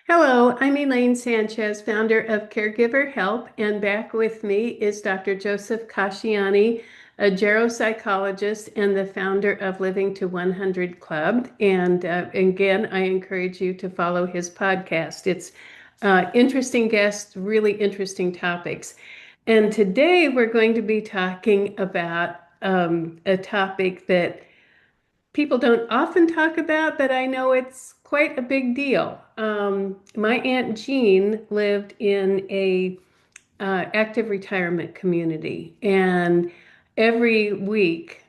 Hello, I'm Elaine Sanchez, founder of Caregiver Help, and back with me is Dr. Joseph Casciani, a geropsychologist and the founder of Living to 100 Club. And again, I encourage you to follow his podcast. It's interesting guests, really interesting topics. And today we're going to be talking about a topic that people don't often talk about, but I know it's quite a big deal. My Aunt Jean lived in a active retirement community, and every week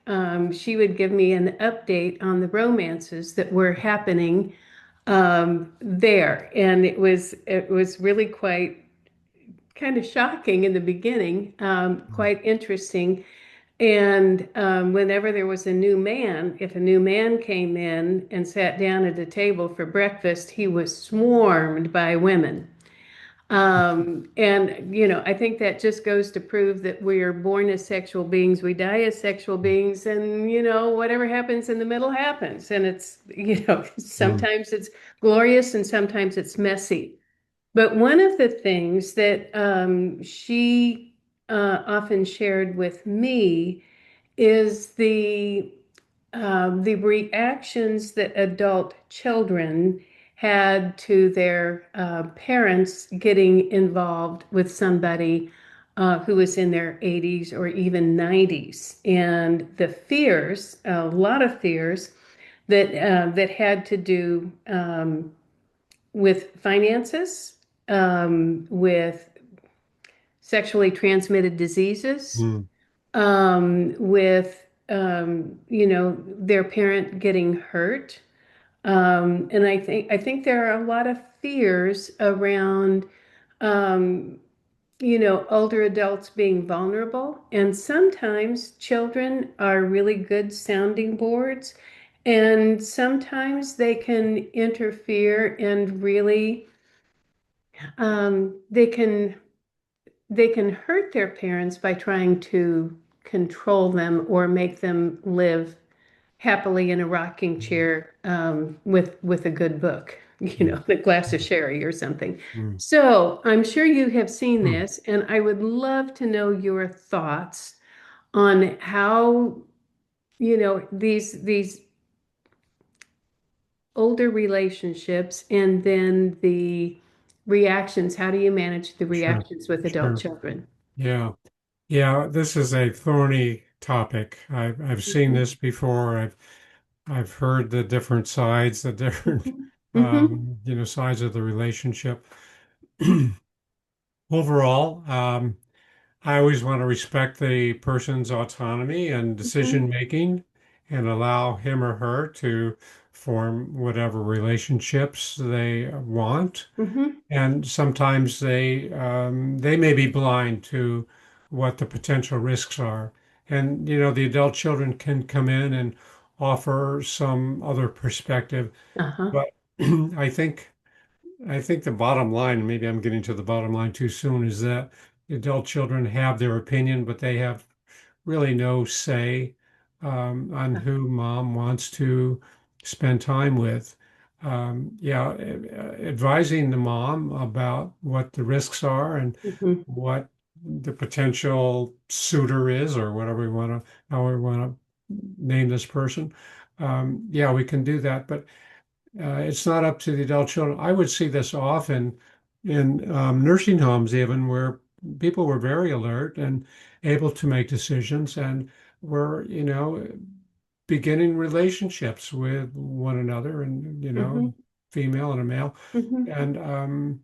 she would give me an update on the romances that were happening there, and it was really quite kind of shocking in the beginning, quite interesting. And whenever there was a new man, if a new man came in and sat down at a table for breakfast, he was swarmed by women. And I think that just goes to prove that we are born as sexual beings, we die as sexual beings, and, whatever happens in the middle happens. And Mm, sometimes it's glorious and sometimes it's messy. But one of the things that she often shared with me is the reactions that adult children had to their parents getting involved with somebody who was in their 80s or even 90s, and the fears, a lot of fears that had to do with finances, with sexually transmitted diseases, mm, with their parent getting hurt. And I think there are a lot of fears around older adults being vulnerable, and sometimes children are really good sounding boards, and sometimes they can interfere and really they can hurt their parents by trying to control them or make them live happily in a rocking mm, chair with a good book, mm, a glass of sherry or something. mm, So I'm sure you have seen mm. this, and I would love to know your thoughts on how, these older relationships and then the reactions. How do you manage the Sure, reactions with adult sure. children? Yeah, yeah. This is a thorny topic. I've seen Mhm. this before. I've heard the different sides, the different Mhm. Mhm. sides of the relationship. Overall, I always want to respect the person's autonomy and decision Mhm. making and allow him or her to form whatever relationships they want. Mhm. And sometimes they may be blind to what the potential risks are. And the adult children can come in and offer some other perspective. Uh-huh. But I think I think the bottom line, maybe I'm getting to the bottom line too soon, is that adult children have their opinion, but they have really no say on who mom wants to spend time with. Yeah, advising the mom about what the risks are and Mhm. what the potential suitor is, or whatever we want to, how we want to name this person. Yeah, we can do that, but it's not up to the adult children. I would see this often in nursing homes, even where people were very alert and able to make decisions and were, beginning relationships with one another and, Mhm. female and a male. Mhm.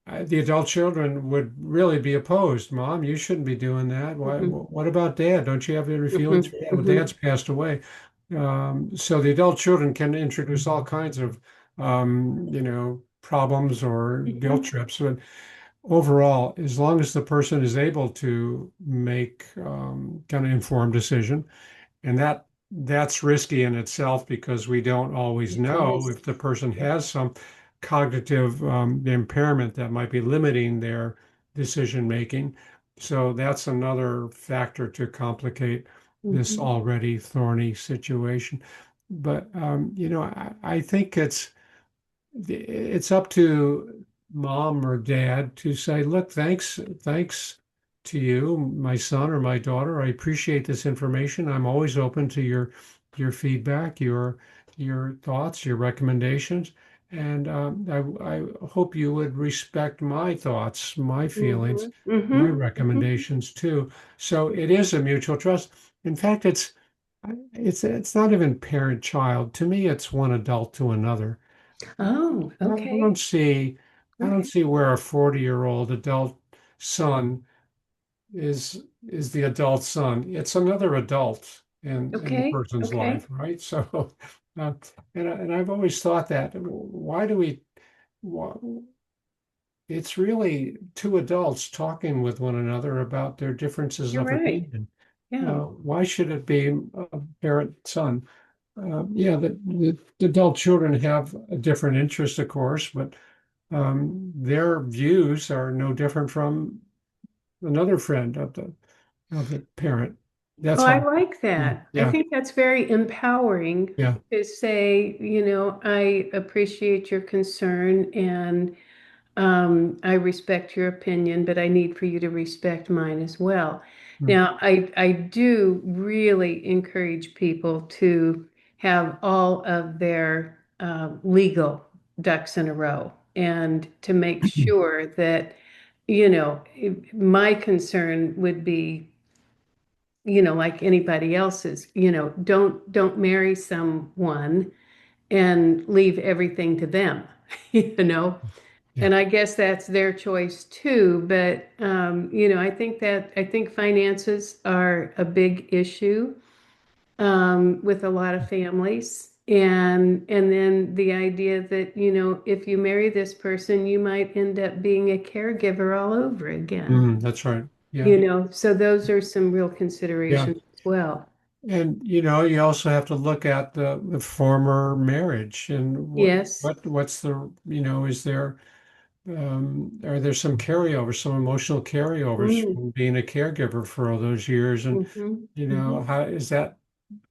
And the adult children would really be opposed. Mom, you shouldn't be doing that. Why, Mhm. what about dad? Don't you have any feelings Mhm. for dad? Well, Mhm. dad's passed away. So the adult children can introduce all kinds of, problems or guilt Mhm. trips. But overall, as long as the person is able to make kind of informed decision, and that's risky in itself because we don't always It know is. if the person Yeah. has some cognitive impairment that might be limiting their decision making. So that's another factor to complicate this Mhm. already thorny situation. But I think it's it's up to mom or dad to say, look, thanks to you, my son or my daughter. I appreciate this information. I'm always open to your feedback, your thoughts, your recommendations. And I hope you would respect my thoughts, my feelings, Mhm, my mhm, mhm. recommendations too. So it is a mutual trust. In fact, it's not even parent-child. To me, it's one adult to another. Oh, I don't okay. see, I don't Okay. see where a 40-year-old adult son is the adult son. It's another adult in the Okay. person's life, Okay. right? So, uh, and I've always thought that why do we? Why, it's really two adults talking with one another about their differences You're of right. opinion. Yeah. Why should it be a parent son? Yeah, the adult children have a different interest, of course, but their views are no different from another friend of the parent. That's Oh, I how. like Yeah, that. I yeah, think that's very empowering yeah. to say, I appreciate your concern and I respect your opinion, but I need for you to respect mine as well. Mm, Now, I do really encourage people to have all of their legal ducks in a row and to make sure that, my concern would be, like anybody else's, don't marry someone and leave everything to them, you know? yeah. And I guess that's their choice too. But I think finances are a big issue with a lot of families. And then the idea that, if you marry this person, you might end up being a caregiver all over again. That's right. Yeah, So those are some real yeah. considerations as well. And you also have to look at the former marriage and Yes. what's the is there are there some carryovers, some emotional carryovers Mm. from being a caregiver for all those years, and Hmm. Hmm. how is that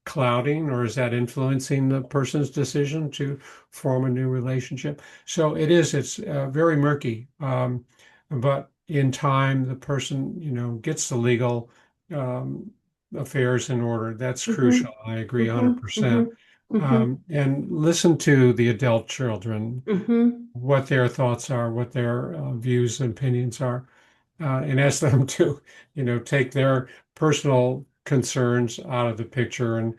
clouding or is that influencing the person's decision to form a new relationship? So it's very murky. But in time, the person, gets the legal um, affairs in order. That's Hmm. crucial. I agree Hmm. 100%. Hmm. Hmm. And listen to the adult children, Hmm. what their thoughts are, what their views and opinions are, and ask them to, take their personal concerns out of the picture and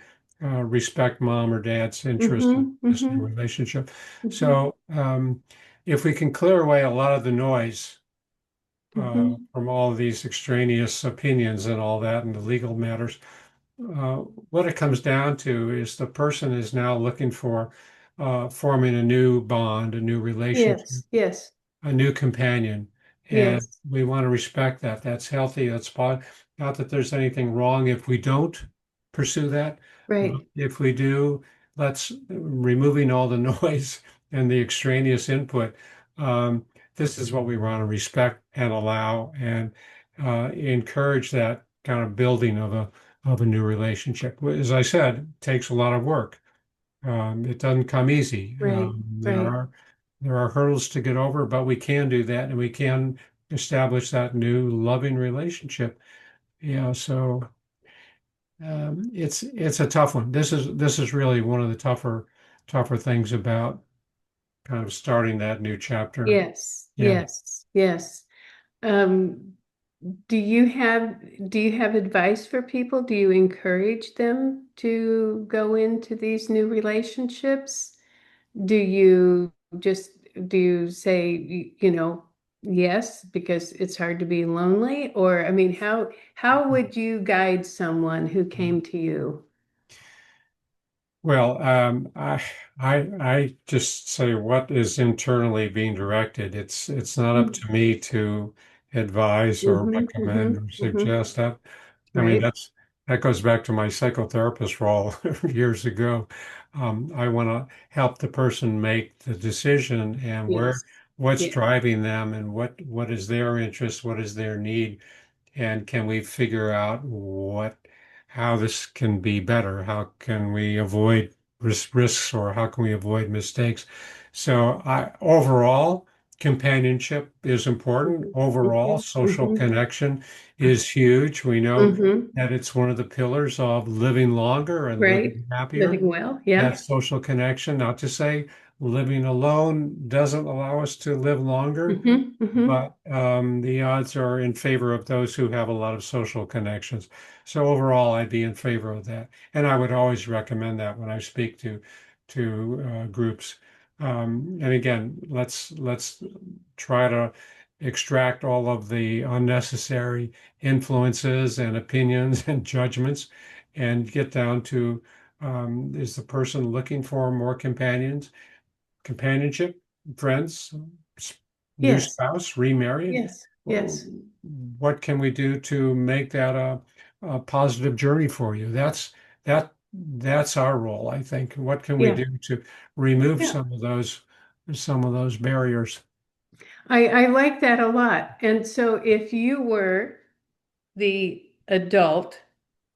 respect mom or dad's interest in Hmm. this new Hmm. relationship. Hmm. So, if we can clear away a lot of the noise Hmm. from all of these extraneous opinions and all that and the legal matters, uh, what it comes down to is the person is now looking for forming a new bond, a new relationship, Yes, yes, a new companion. And yes, we want to respect that. That's healthy. Not that there's anything wrong if we don't pursue that, but right. if we do, let's removing all the noise and the extraneous input. Um, this is what we want to respect and allow and encourage that kind of building of a new relationship. As I said, it takes a lot of work. It doesn't come easy. Right, right. There are hurdles to get over, but we can do that, and we can establish that new loving relationship. Yeah, so it's a tough one. This is really one of the tougher things about kind of starting that new chapter. Yes, Yeah. yes, yes. Um, do you have do you have advice for people? Do you encourage them to go into these new relationships? Do you just do you say yes because it's hard to be lonely? Or I mean, how would you guide someone who came to you? Well, I just say what is internally being directed. It's not up to me to advise or Mm-hmm, recommend or mm-hmm, mm-hmm. suggest that. I mean, Right. that goes back to my psychotherapist role years ago. I want to help the person make the decision and Yes. what's Yeah. driving them and what is their interest, what is their need, and can we figure out how this can be better? How can we avoid risks or how can we avoid mistakes? So overall, companionship is important. Mhm, Overall, mhm, social mhm, connection is huge. We know mhm. that it's one of the pillars of living longer and Right. living happier. Living well. Yeah. That social connection, not to say living alone doesn't allow us to live longer, Hmm. Hmm. but the odds are in favor of those who have a lot of social connections. So overall, I'd be in favor of that, and I would always recommend that when I speak to groups. And again, let's try to extract all of the unnecessary influences and opinions and judgments, and get down to is the person looking for more companionship, friends, new Yes. spouse, remarried? Yes. Well, Yes. what can we do to make that a positive journey for you? That's our role, I think. What can we Yeah. do to remove Yeah. some of those barriers? I like that a lot. And so if you were the adult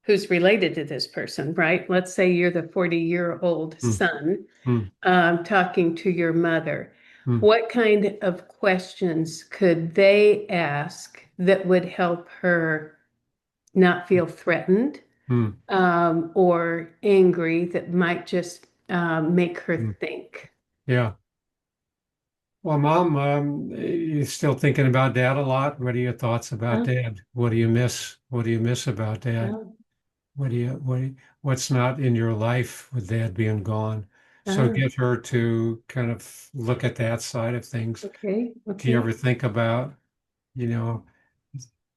who's related to this person, right? Let's say you're the 40-year-old Hmm, son hmm, talking to your mother. hmm, What kind of questions could they ask that would help her not feel threatened hmm, or angry that might just make her hmm. think? Yeah. Well, Mom, you still thinking about Dad a lot? What are your thoughts about Oh, Dad? What do you miss? What do you miss about Dad? oh, What's not in your life with Dad being gone? So oh, get her to kind of look at that side of things. okay, Do you ever okay. think about, you know,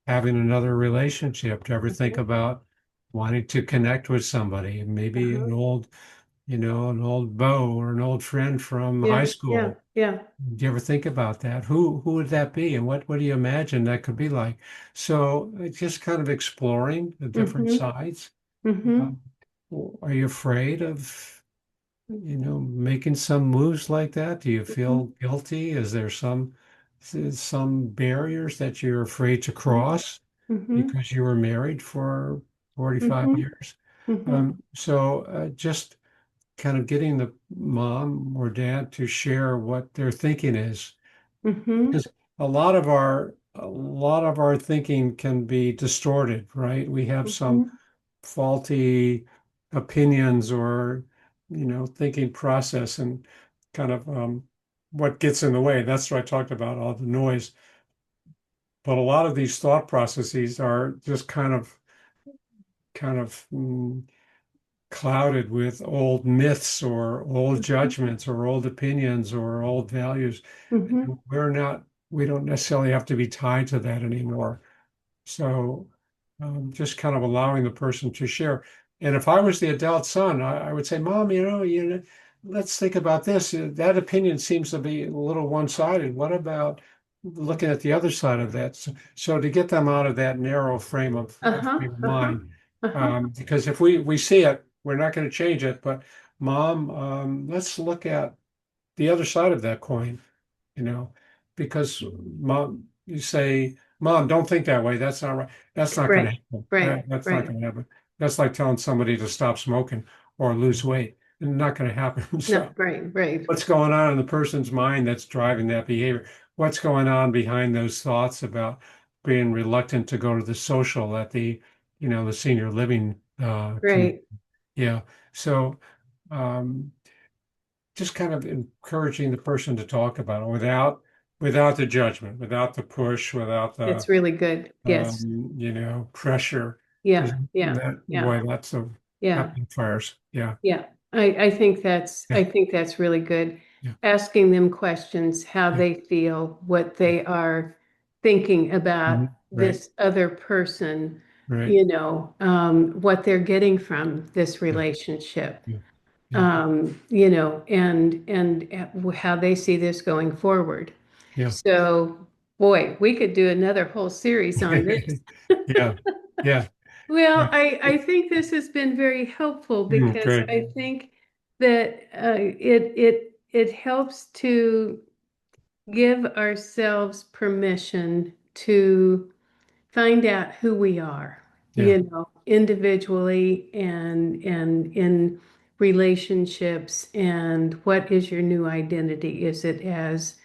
having another relationship? Do you ever think Uh-huh, about wanting to connect with somebody? Maybe uh-huh. an old beau or an old friend from high Yeah, yeah, school. yeah. Do you ever think about that? Who would that be, and what do you imagine that could be like? So it's just kind of exploring the different Mm-hmm, sides. mm-hmm, Um, are you afraid of, making some moves like that? Do you mm-hmm, feel guilty? Is there some barriers that you're afraid to cross mm-hmm, because you were married for 45 mm-hmm, years? mm-hmm, So just kind of getting the mom or dad to share what their thinking is, mm-hmm, because a lot of our thinking can be distorted, right? We have some mm-hmm, faulty opinions or thinking process, and kind of what gets in the way. That's what I talked about, all the noise. But a lot of these thought processes are just kind of clouded with old myths or old judgments or old opinions or old values. mm-hmm, And we don't necessarily have to be tied to that anymore. So just kind of allowing the person to share. And if I was the adult son, I would say, Mom, let's think about this. That opinion seems to be a little one-sided. What about looking at the other side of that? So to get them out of that narrow uh-huh, frame of uh-huh, mind, uh-huh. because if we see it, we're not going to change it. But Mom, let's look at the other side of that coin, you know, because mom, you say, Mom, don't think that way. That's not right. That's not going to Right, happen. right, That's not right. going to happen. That's like telling somebody to stop smoking or lose weight. It's not going to happen. No, So, right, right, what's going on in the person's mind that's driving that behavior? What's going on behind those thoughts about being reluctant to go to the social at the senior living community? right. Yeah. So, um, just kind of encouraging the person to talk about it without the judgment, without the push, without the It's really good. Yes. pressure, because Yeah, yeah, that yeah, boy, that's a yeah. happening fires. Yeah, Yeah, I think that's yeah, I think that's really good. yeah, Asking them questions, how yeah. they feel, what they are thinking about Mhm. Right, this other person, right. what they're getting from this Yeah, relationship, yeah, yeah, and how they see this going forward. yeah. So, boy, we could do another whole series on this. Yeah, yeah, Well, yeah. I think this has been very helpful because Great. I think that it helps to give ourselves permission to find out who we are, Yeah, individually and in relationships and what is your new identity? Is it as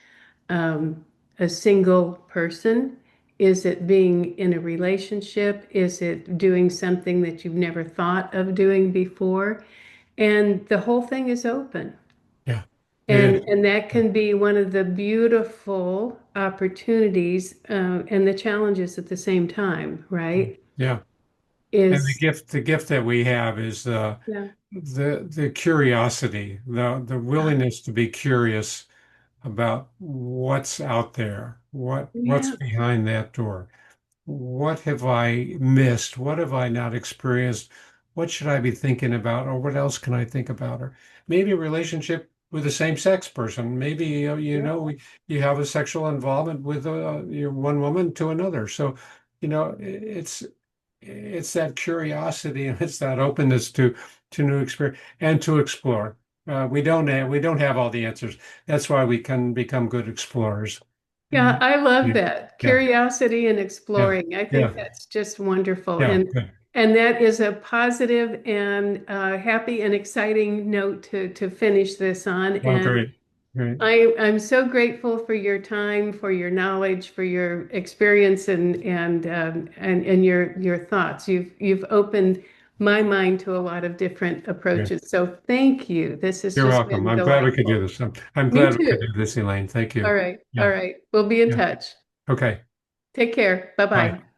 a single person? Is it being in a relationship? Is it doing something that you've never thought of doing before? And the whole thing is open. Yeah, it And is. and that can be one of the beautiful opportunities and the challenges at the same time, right? Yeah. And Is the gift that we have is yeah, the curiosity, the willingness to be curious about what's out there, what's yeah, behind that door. What have I missed? What have I not experienced? What should I be thinking about? Or what else can I think about? Or maybe a relationship with a same-sex person. Maybe yeah, you have a sexual involvement with one woman to another. So, it's that curiosity and it's that openness to new experience and to explore. We don't have all the answers. That's why we can become good explorers. yeah. And I love yeah, that yeah, curiosity and yeah, exploring. I think yeah, that's just wonderful, yeah. Good. and that is a positive and happy and exciting note to finish this on. Well, And great, great. I'm so grateful for your time, for your knowledge, for your experience, and your thoughts. You've opened my mind to a lot of different Great. approaches. So thank you. This has You're just welcome. been I'm glad we could do delightful. this. I'm Me glad we could too. do this, Elaine. Thank All you. right. All Yeah, right. We'll be in yeah. touch. Okay. Take care. Bye. Bye-bye.